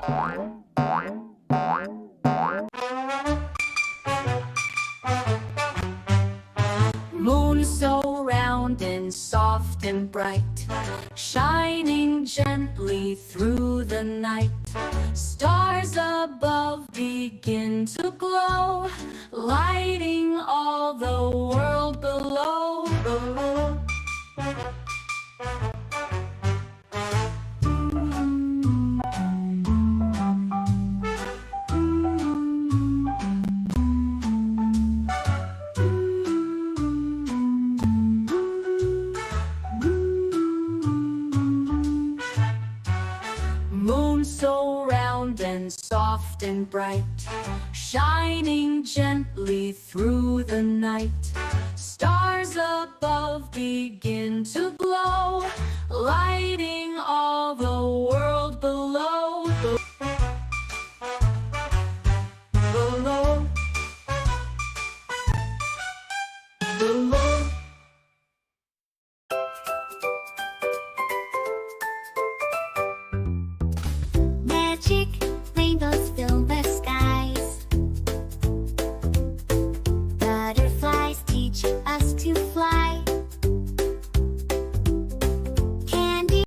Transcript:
Moon so round and soft and bright, shining gently through the night. Stars above begin to glow, lighting all the world below. Moon so round and soft and bright, shining gently through the night. Stars above begin to glow, lighting all the world below. Below. Below.